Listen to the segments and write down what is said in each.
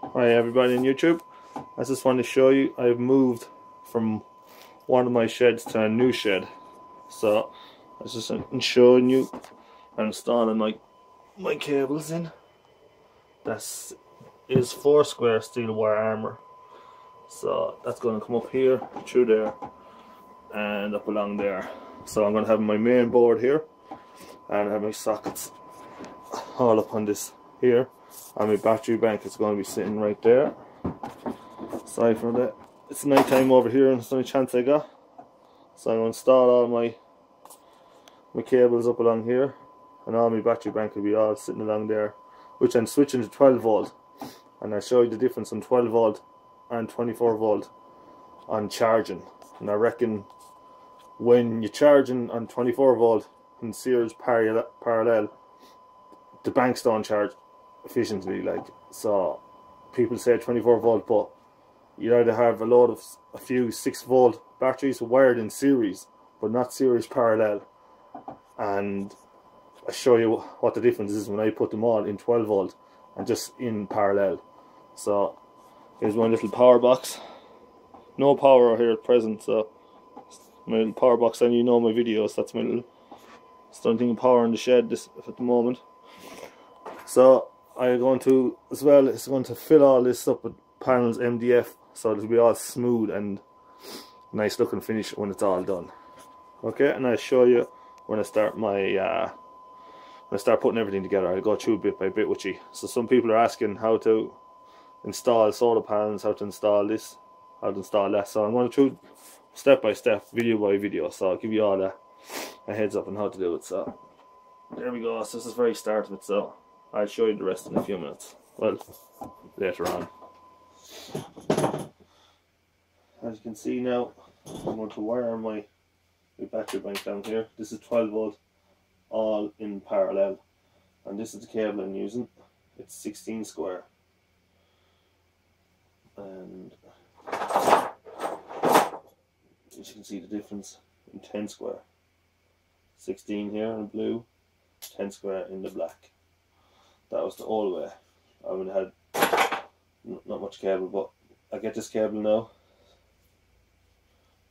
Hi everybody on YouTube. I just want to show you I've moved from one of my sheds to a new shed. So I was just showing you I'm installing my cables in. That is 4 square steel wire armor. So that's going to come up here, through there, and up along there. So I'm going to have my main board here, and I have my sockets all up on this here, and my battery bank is going to be sitting right there. Sorry for that. It's night time over here and it's the only chance I got. So I'm going to install all my cables up along here, and all my battery bank will be all sitting along there, which I'm switching to 12 volt, and I'll show you the difference on 12 volt and 24 volt on charging. And I reckon when you're charging on 24 volt in series parallel, the banks don't charge efficiently, like, so people say 24 volt, but you either have a few 6 volt batteries wired in series but not series parallel, and I show you what the difference is when I put them all in 12 volt and just in parallel. So here's my little power box. No power here at present, so my little power box, and you know my videos, that's my little stunting of power in the shed at the moment. So I'm going to, as well, it's going to fill all this up with panels MDF, so it'll be all smooth and nice looking finish when it's all done. Okay, and I'll show you when I start putting everything together. I'll go through bit by bit with you. So some people are asking how to install solar panels, how to install this, how to install that. So I'm going to do step by step, video by video. So I'll give you all a heads up on how to do it. So there we go. So this is the very start of it. So I'll show you the rest in a few minutes. Well, later on. As you can see now, I'm going to wire my battery bank down here. This is 12 volt, all in parallel, and this is the cable I'm using. It's 16 square, and as you can see the difference in 10 square. 16 here in blue, 10 square in the black. That was the old way. I would have had not much cable, but I get this cable now.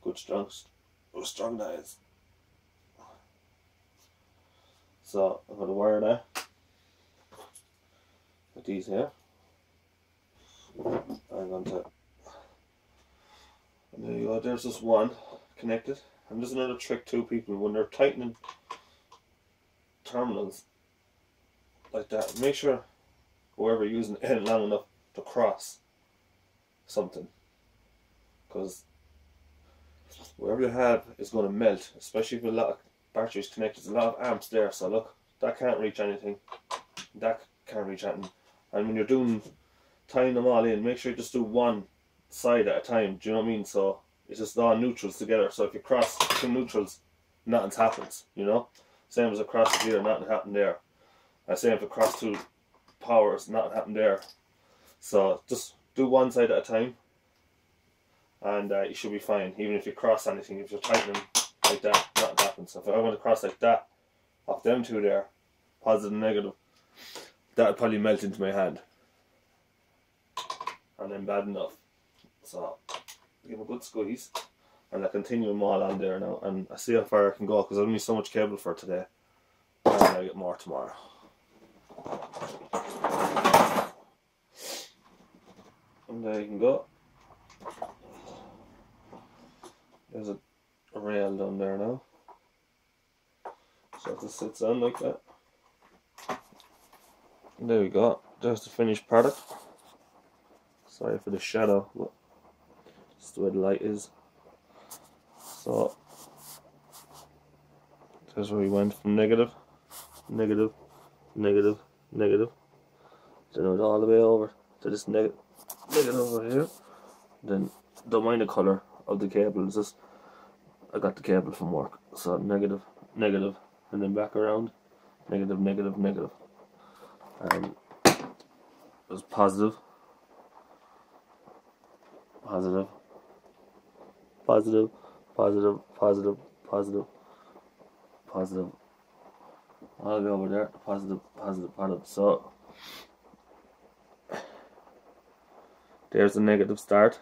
Good strong that is. So I'm going to wire that with these here. I'm going to, and there you go, there's just one connected. And there's another trick too, people, when they're tightening terminals like that, make sure whoever using it ain't long enough to cross something, because wherever you have is going to melt, especially if a lot of batteries connected. There's a lot of amps there, so look, that can't reach anything, that can't reach anything. And when you're tying them all in, make sure you just do one side at a time, do you know what I mean? So it's just all neutrals together, so if you cross 2 neutrals, nothing happens, you know? Same as across here, nothing happened there. And same if across 2 powers, nothing happened there. So just do one side at a time, and you should be fine. Even if you cross anything, if you're tightening like that, nothing happens. So if I went across like that, off them 2 there, positive and negative, that would probably melt into my hand, and then bad enough. So give a good squeeze, and I continue them all on there now, and I see how far I can go, because I've only so much cable for today, and I'll get more tomorrow. And there you can go. There's a rail down there now, so it just sits on like that. And there we go, there's the finished product. Sorry for the shadow, but just the way the light is. So there's where we went from negative, negative, negative, negative, then went all the way over to this negative over here. Then don't mind the colour of the cable, it's just I got the cable from work. So negative, negative, and then back around, negative, negative, negative, and it was positive, positive, positive, positive, positive, positive, positive, all the way over there, positive, positive, positive. So There's the negative start.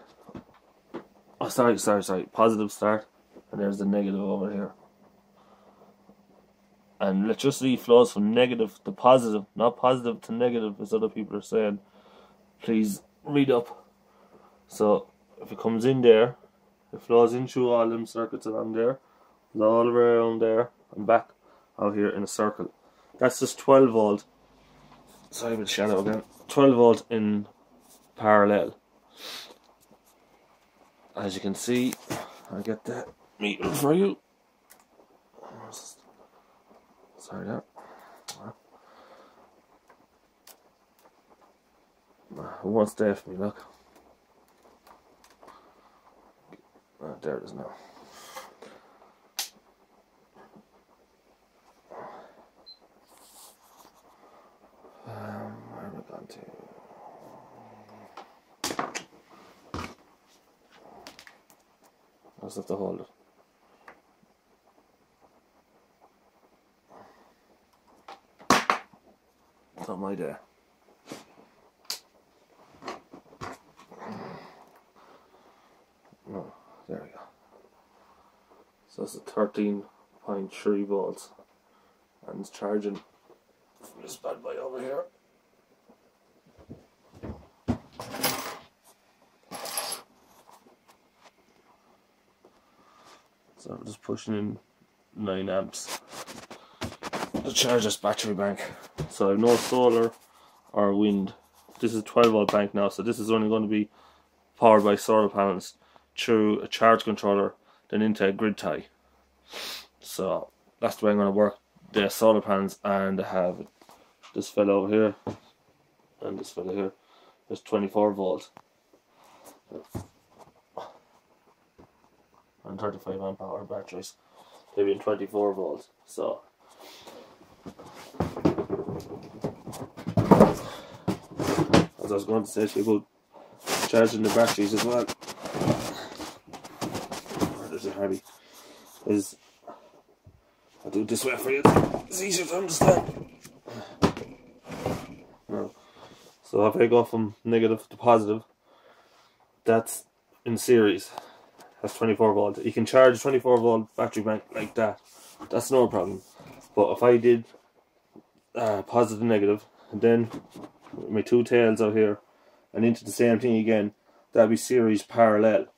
Oh, sorry. Positive start. And there's the negative over here. And electricity flows from negative to positive, not positive to negative, as other people are saying. Please read up. So, if it comes in there, it flows in through all them circuits along there, all the way around there, and back out here in a circle. That's just 12 volt. Sorry about the shadow again. 12 volt in parallel. As you can see, I'll get that meter for you. Sorry there. It won't stay for me, look. There it is now. Where have I gone to? I just have to hold it. It's not my day. Oh, there we go. So it's a 13.3 volts, and it's charging from this bad boy over here. So I'm just pushing in 9 amps to charge this battery bank. So I have no solar or wind. This is a 12 volt bank now, so this is only going to be powered by solar panels through a charge controller, then into a grid tie. So that's the way I'm going to work the solar panels, and I have this fellow over here and this fellow here. There's 24 volt and 35 amp hour batteries. They're being 24 volts. So as I was going to say to you about charging the batteries as well, there's a heavy, is I'll do it this way for you. It's easier to understand. No. So if I go from negative to positive, that's in series. That's 24 volt. You can charge a 24 volt battery bank like that. That's no problem. But if I did positive and negative, and then my 2 tails out here and into the same thing again, that'd be series parallel.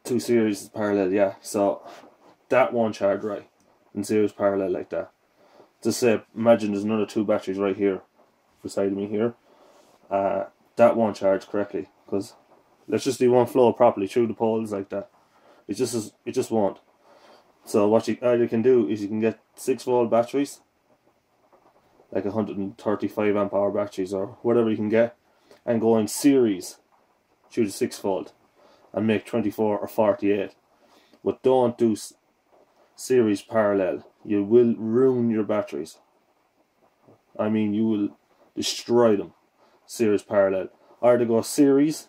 2 series parallel, yeah. So that won't charge right in series parallel like that. Just say, imagine there's another 2 batteries right here beside me here. That won't charge correctly, because electricity won't flow properly through the poles like that. It just won't. So what you either can do is you can get 6 volt batteries, like 135 amp hour batteries or whatever you can get, and go in series through the 6 volt and make 24 or 48. But don't do series parallel. You will ruin your batteries. I mean, you will destroy them. Series parallel. Either go series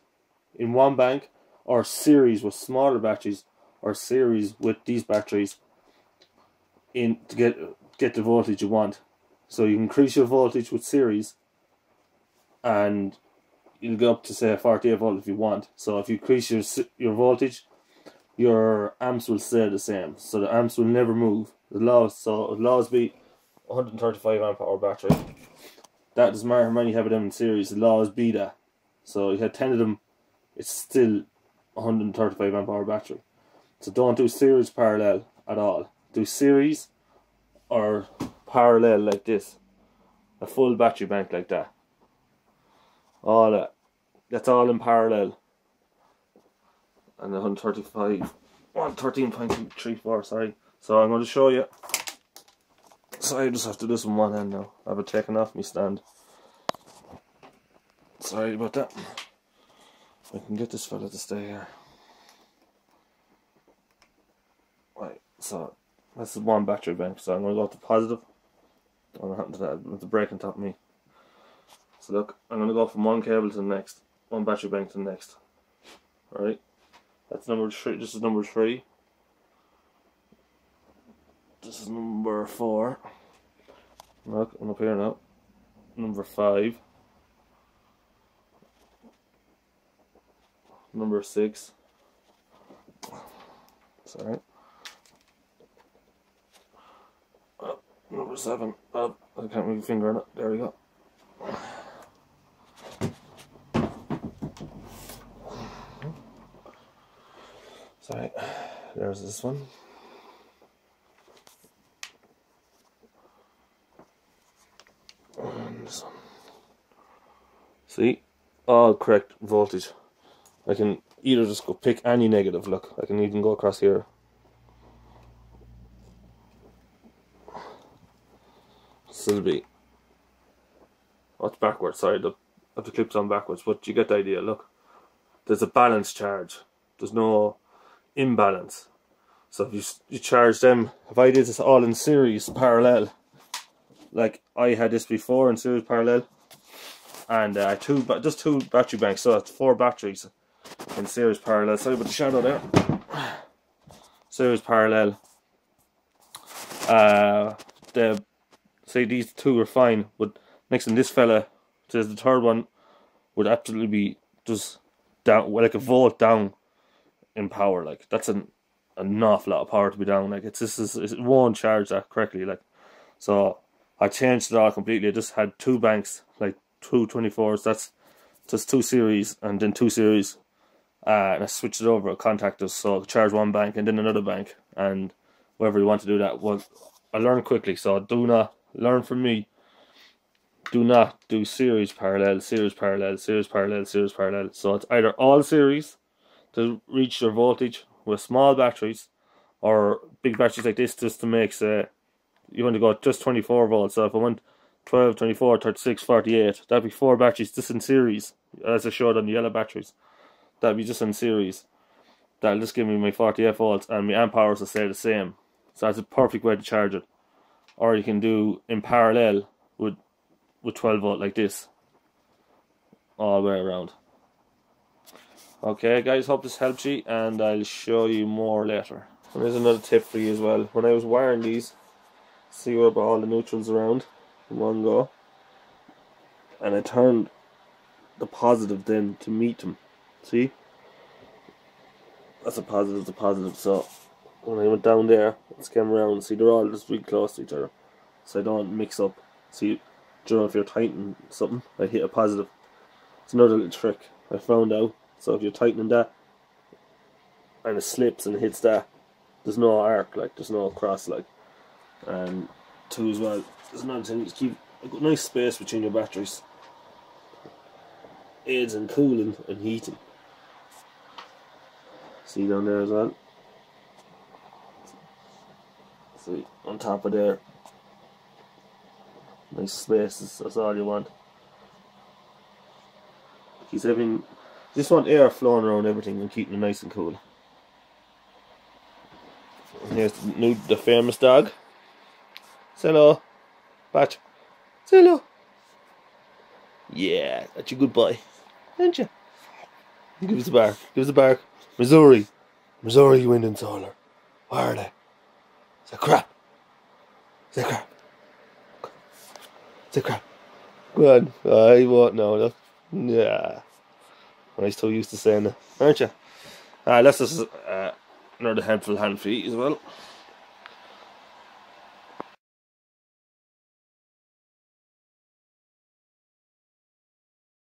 in one bank, or series with smaller batteries, or series with these batteries in to get the voltage you want. So you increase your voltage with series, and you'll go up to say 48 volt if you want. So if you increase your voltage, your amps will stay the same. So the amps will never move. It'll always be 135 amp hour battery. That doesn't matter how many you have of them in series. It'll always be that. So you had 10 of them, it's still 135 amp hour battery. So don't do series parallel at all. Do series or parallel like this. A full battery bank like that. All that. That's all in parallel. And 13.34, sorry. So I'm going to show you. So I just have to do this on one hand now. I have it taken off my stand. Sorry about that. I can get this fella to stay here. Right, so this is one battery bank. So I'm going to go to positive. I don't know what happened to that with the brake on top of me. So look, I'm going to go from one cable to the next. One battery bank to the next. Alright. That's number 3. This is number 3. This is number 4. Look, I'm up here now. Number 5. number 6. Sorry. Number 7. I can't move a finger on it. There we go. Sorry. There's this one. And this one. See? All correct voltage. I can either just go pick any negative. Look, I can even go across here. Still be. Oh, it's backwards. Sorry, the clip's on backwards, but you get the idea. Look, there's a balanced charge. There's no imbalance. So if you charge them, if I did this all in series parallel, like I had this before in series parallel, and just two battery banks, so that's 4 batteries in series parallel. Sorry about the shadow there. Series parallel. Say these 2 are fine, but next thing this fella says the third one would absolutely be just down, like a volt down in power. Like that's an awful lot of power to be down. Like it won't charge that correctly. Like, so I changed it all completely. I just had 2 banks, like 2 24s. That's just 2 series and then 2 series. And I switched it over at contactors, so I charge 1 bank and then another bank, and wherever you want to do that. Well, I learned quickly, so do not learn from me. Do not do series parallel, series parallel, series parallel, series parallel. So it's either all series to reach your voltage with small batteries, or big batteries like this just to make, say, you want to go just 24 volts. So if I went 12, 24, 36, 48, that'd be 4 batteries just in series, as I showed on the yellow batteries. That'd be just in series. That'll just give me my 48 volts, and my amp hours will stay the same. So that's a perfect way to charge it. Or you can do in parallel with 12 volt like this, all the way around. Okay guys, hope this helps you, and I'll show you more later. And there's another tip for you as well. When I was wiring these, see where I put all the neutrals around in one go, and I turned the positive then to meet them. See? That's a positive, so when I went down there, let's come around, see they're all just really close to each other, so I don't mix up. See, do you know, if you're tightening something, I hit a positive. It's another little trick I found out. So if you're tightening that and it slips and it hits that, there's no arc, like there's no cross, like. And 2 as well, there's another thing, just keep a nice space between your batteries. Aids in cooling and heating. See down there as well. See, on top of there, nice spaces, that's all you want. Keeps everything, just want air flowing around everything and keeping it nice and cool. And here's the famous dog. Say hello, Patch. Say hello. Yeah, that's a good boy, aren't you? Give us a bark. Give us a bark. Missouri, wind and solar. Where are they? Say crap. Say crap. Say crap. Go on. I won't know. Look. Yeah. I'm so used to saying that, aren't you? That's just another helpful hand for you as well.